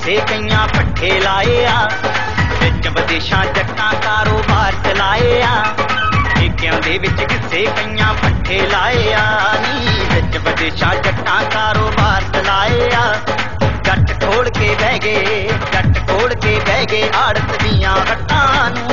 किस्से कईयां पट्ठे लाए आ, विच विदेशां जट्टां कारोबार चलाए आ। ठेकिਆਂ ਦੇ ਵਿੱਚ किस्से कईयां पट्ठे लाए आ नी, विच विदेशां जट्टां कारोबार चलाए आ। जट खोल के बह गए, जट खोल के बह गए आड़त दियां वट्टां नूं।